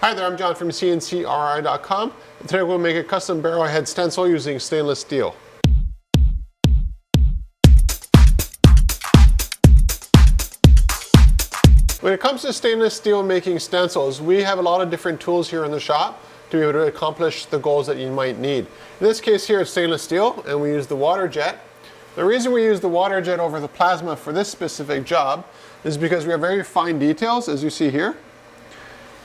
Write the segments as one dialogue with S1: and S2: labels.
S1: Hi there, I'm John from CNCKing.com, and today we'll make a custom barrel head stencil using stainless steel. When it comes to stainless steel making stencils, we have a lot of different tools here in the shop to be able to accomplish the goals that you might need. In this case here, it's stainless steel, and we use the water jet. The reason we use the water jet over the plasma for this specific job is because we have very fine details, as you see here.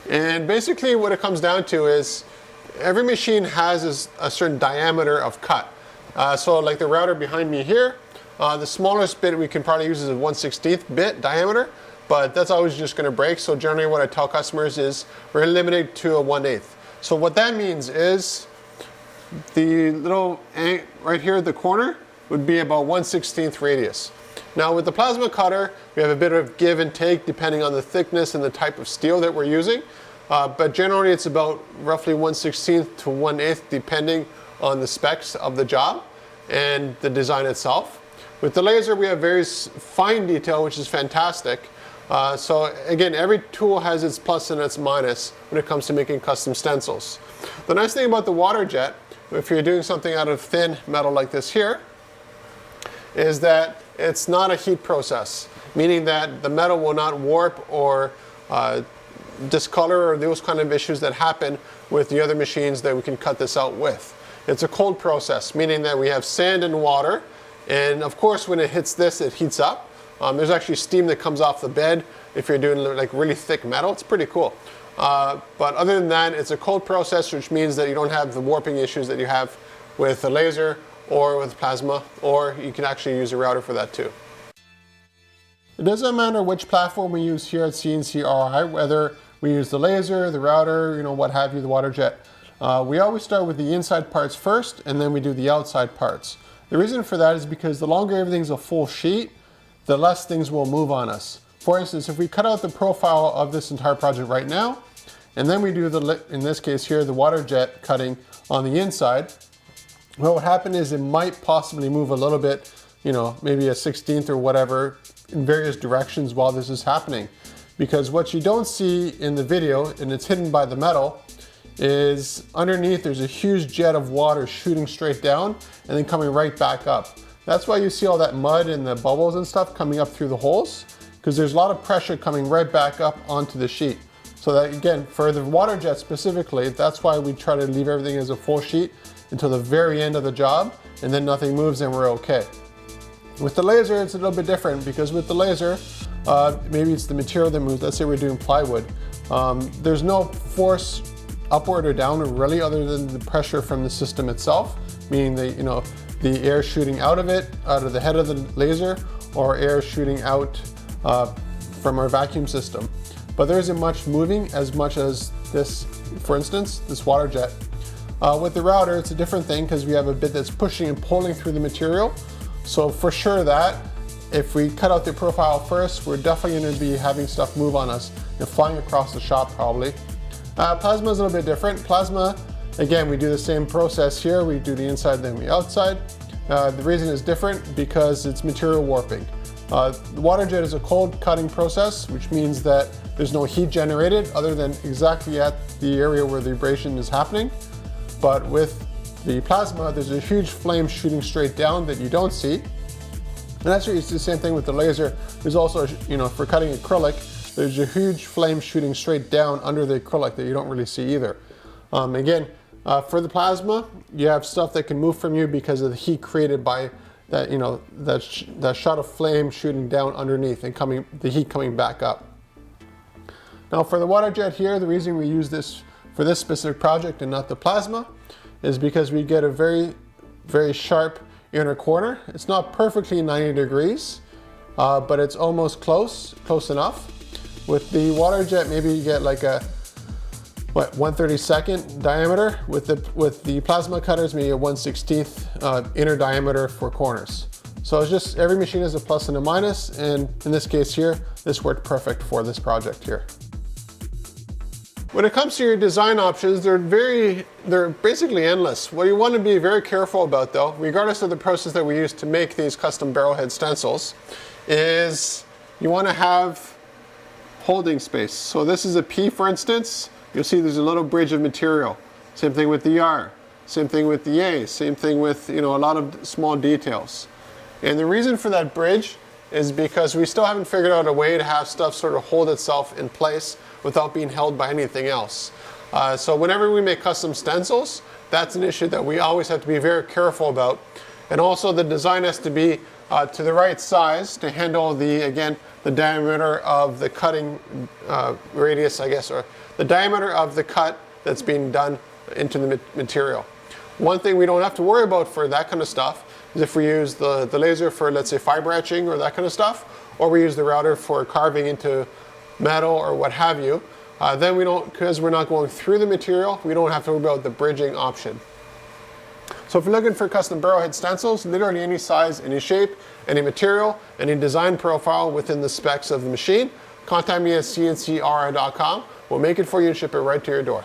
S1: And basically what it comes down to is every machine has a certain diameter of cut. So like the router behind me here, the smallest bit we can probably use is a 1/16 bit diameter, but that's always just going to break. So generally what I tell customers is we're limited to a 1/8. So what that means is the little right here at the corner would be about 1/16 radius. Now with the plasma cutter, we have a bit of give and take depending on the thickness and the type of steel that we're using. But generally it's about roughly 1/16 to 1/8 depending on the specs of the job and the design itself. With the laser we have very fine detail, which is fantastic. So again, every tool has its plus and its minus when it comes to making custom stencils. The nice thing about the water jet, if you're doing something out of thin metal like this here, is that it's not a heat process, meaning that the metal will not warp or discolor or those kind of issues that happen with the other machines that we can cut this out with. It's a cold process, meaning that we have sand and water, and of course when it hits this, it heats up. There's actually steam that comes off the bed if you're doing like really thick metal. It's pretty cool. But other than that, it's a cold process, which means that you don't have the warping issues that you have with a laser or with plasma, or you can actually use a router for that too. It doesn't matter which platform we use here at CNCRI, whether we use the laser, the router, what have you, the water jet. We always start with the inside parts first, and then we do the outside parts. The reason for that is because the longer everything's a full sheet, the less things will move on us. For instance, if we cut out the profile of this entire project right now, and then we do in this case here, the water jet cutting on the inside, what would happen is it might possibly move a little bit, maybe a 1/16 or whatever in various directions while this is happening. Because what you don't see in the video, and it's hidden by the metal, is underneath there's a huge jet of water shooting straight down and then coming right back up. That's why you see all that mud and the bubbles and stuff coming up through the holes, because there's a lot of pressure coming right back up onto the sheet. So that again, for the water jet specifically, that's why we try to leave everything as a full sheet until the very end of the job, and then nothing moves and we're okay. With the laser, it's a little bit different, because with the laser, maybe it's the material that moves. Let's say we're doing plywood. There's no force upward or downward really, other than the pressure from the system itself, meaning that, the air shooting out of it, out of the head of the laser, or air shooting out from our vacuum system. But there isn't much moving as much as this, for instance, this water jet. With the router, it's a different thing because we have a bit that's pushing and pulling through the material. So for sure that if we cut out the profile first, we're definitely going to be having stuff move on us and flying across the shop probably. Plasma is a little bit different. Plasma, again, we do the same process here. We do the inside, then the outside. The reason it's different because it's material warping. The water jet is a cold cutting process, which means that there's no heat generated other than exactly at the area where the abrasion is happening. But with the plasma, there's a huge flame shooting straight down that you don't see. And that's it's the same thing with the laser. There's also, for cutting acrylic, there's a huge flame shooting straight down under the acrylic that you don't really see either. Again, for the plasma, you have stuff that can move from you because of the heat created by that, that shot of flame shooting down underneath and the heat coming back up. Now for the water jet here, the reason we use this for this specific project and not the plasma is because we get a very, very sharp inner corner. It's not perfectly 90 degrees, but it's almost close enough. With the water jet, maybe you get like a 1/32 diameter. With the plasma cutters, maybe a 1/16 inner diameter for corners. So it's just every machine has a plus and a minus, and in this case here, this worked perfect for this project here. When it comes to your design options, they're basically endless. What you want to be very careful about though, regardless of the process that we use to make these custom barrel head stencils, is you want to have holding space. So this is a P, for instance. you'll see there's a little bridge of material. Same thing with the R, same thing with the A, same thing with, you know, a lot of small details. And the reason for that bridge is because we still haven't figured out a way to have stuff sort of hold itself in place without being held by anything else. So whenever we make custom stencils, that's an issue that we always have to be very careful about. And also the design has to be to the right size to handle the diameter of the cutting radius, I guess, or the diameter of the cut that's being done into the material. One thing we don't have to worry about for that kind of stuff is if we use the laser for, let's say, fiber etching or that kind of stuff, or we use the router for carving into metal or what have you, then we don't, because we're not going through the material, we don't have to worry about the bridging option. So if you're looking for custom barrel head stencils, literally any size, any shape, any material, any design profile within the specs of the machine, contact me at CNCKing.com. We'll make it for you and ship it right to your door.